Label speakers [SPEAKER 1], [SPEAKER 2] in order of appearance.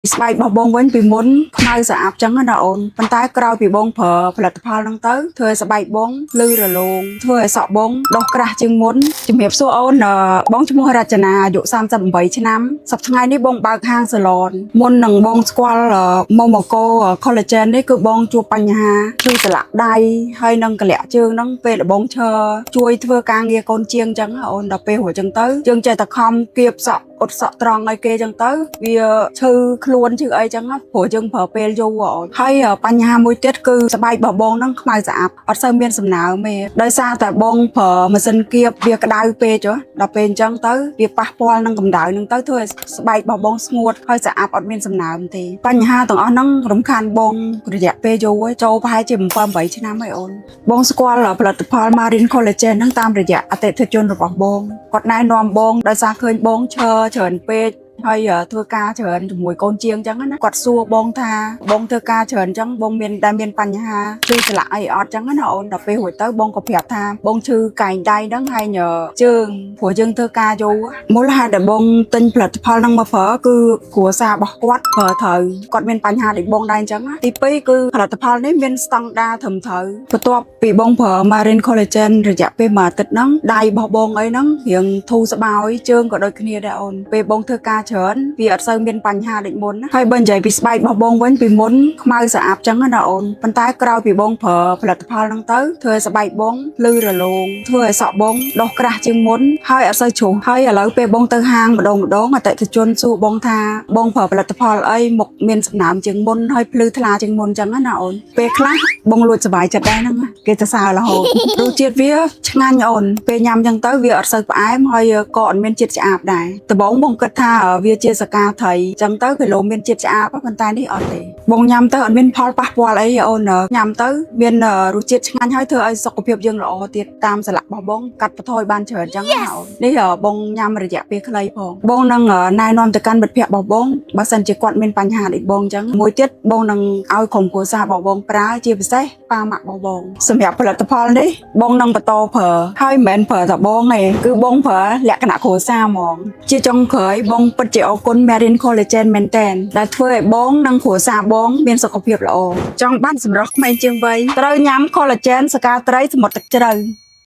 [SPEAKER 1] ស្បែករបស់បងវិញពីមុនខ្មៅស្អាតចឹងណាអូនប៉ុន្តែក្រោយពីបងប្រើផលិតផលហ្នឹងទៅធ្វើឲ្យស្បែកបងលឺរលោងធ្វើឲ្យសក់បងដុសក្រាស់ជាងមុនជំរាបសួរអូនបងឈ្មោះរចនាអាយុ38ឆ្នាំសប្តាហ៍ថ្ងៃនេះបងបើកហាងសាឡនមុននឹងបងស្គាល់ Momoko Collagen នេះគឺបងជួបបញ្ហាគឺស្លាក់ដៃហើយនឹងកលាក់ជើងហ្នឹងពេលដបងឈើជួយធ្វើការងារកូនជាងចឹងអូនដល់ពេលរួចចឹងទៅយើងចេះតែខំគៀបសក់អត់សក់ត្រង់ឲ្យគេចឹងទៅវាឈឺខ្លួនឈឺអីចឹងព្រោះយើងប្រើពេលយូរហើយបញ្ហាមួយទៀតគឺស្បែករបស់បងហ្នឹងខ្មៅស្អាតអត់សូវមានសំណើមទេដោយសារតែបងប្រើម៉ាស៊ីនគៀបវាក្តៅពេកដល់ពេលអញ្ចឹងទៅវាប៉ះពាល់នឹងកម្ដៅហ្នឹងទៅធ្វើឲ្យស្បែករបស់បងស្ងួតហើយស្អាតអត់មានសំណើមទេបញ្ហាទាំងអស់ហ្នឹងរំខានបងរយៈពេលយូរហើយចូលប្រហែលជា7-8ឆ្នាំហើយអូនបងស្គាល់ផលិតផល Marine Collagen ហ្នឹងតាមរយៈអតិថិជនរបស់បងគាត់ណែនាំបងដោយសារឃើញបងឈរច្រើនពេកហើយធ្វើការច្រើនជាមួយកូនជាងអញ្ចឹងណាគាត់សួរបងថាបងធ្វើការច្រើនអញ្ចឹងបងមានបញ្ហាឈឺឆ្លាក់អីអត់អញ្ចឹងណាអូនដល់ពេលរួចទៅបងក៏ប្រាប់ថាបងឈឺកែងដៃហ្នឹងហើយជើងព្រោះយើងធ្វើការយូរមូលហេតុដែលបងទិញផលិតផលហ្នឹងមកប្រើគឺគ្រួសាររបស់គាត់ប្រើត្រូវគាត់មានបញ្ហាដូចបងដែរអញ្ចឹងទី2គឺផលិតផលនេះមានស្តង់ដារត្រឹមត្រូវបន្ទាប់ពីបងប្រើ Marine Collagen រយៈពេល1អាទិត្យហ្នឹងដៃរបស់បងអីហ្នឹងរៀងធូរស្បើយជើងក៏ដូចគ្នាដែរអូនពេលបងធ្វើការច្រើនវាអត់សូវមានបញ្ហាដូចមុនណាហើយបើនិយាយពីស្បែករបស់បងវិញពីមុនខ្មៅស្អាតចឹងណាអូនប៉ុន្តែក្រោយពីបងប្រើផលិតផលហ្នឹងទៅធ្វើឲ្យស្បែកបងលឺរលោងធ្វើឲ្យសក់បងដុសក្រាស់ជាងមុនហើយអត់សូវជ្រុះហើយឥឡូវពេលបងទៅហាងម្ដងអតិថិជនសួរបងថាបងប្រើផលិតផលអីមកមានសំណើមជាងមុនហើយភ្លឺថ្លាជាងមុនចឹងណាអូនពេលខ្លះបងលួចសុបាយចិត្តដែរហ្នឹងគេទៅសើរហូតរសជាតិវាឆ្ងាញ់អូនពេលញ៉ាំចឹងទៅវាអត់សូវផ្អែមហើយក៏អត់មានជាតិឆ្អាបដែរដំបូងបងគិតថាវាជាសកាត្រីចឹងទៅគីឡូមានជាតិឆ្អាបប៉ុន្តែនេះអត់ទេបងញ៉ាំទៅអត់មានផលប៉ះពាល់អីអូនញ៉ាំទៅមានរសជាតិឆ្ងាញ់ហើយធ្វើឲ្យសុខភាពយើងល្អទៀតតាមស្លាករបស់បងកាត់បន្ថយបានច្រើនចឹងណាអូននេះបងញ៉ាំរយៈពេលខ្លីផងបងនឹងណែនាំទៅកាន់មិត្តភ័ក្តិរបស់បងបើសិនជាគាត់មានបញ្ហាដូចបងចឹងមួយទៀតបងនឹងឲ្យក្រុមគ្រួសាររបស់បងប្រើជាពិសេសប៉ាម៉ាក់របស់បងសម្រាប់ផលិតផលនេះបងនឹងបន្តប្រើហើយមិនមែនប្រើតែបងទេគឺបងប្រើលក្ខណៈគ្រួសារហ្មងជាចុងក្រោយបងពិតជាអរគុណ Marine Collagen មែនតើដែលធ្វើឲ្យបងនិងគ្រួសារបងមានសុខភាពល្អចង់បានសម្រស់ក្មេងជាងវ័យត្រូវញ៉ាំ Collagen សកាត្រីសមុទ្រទឹកជ្រៅ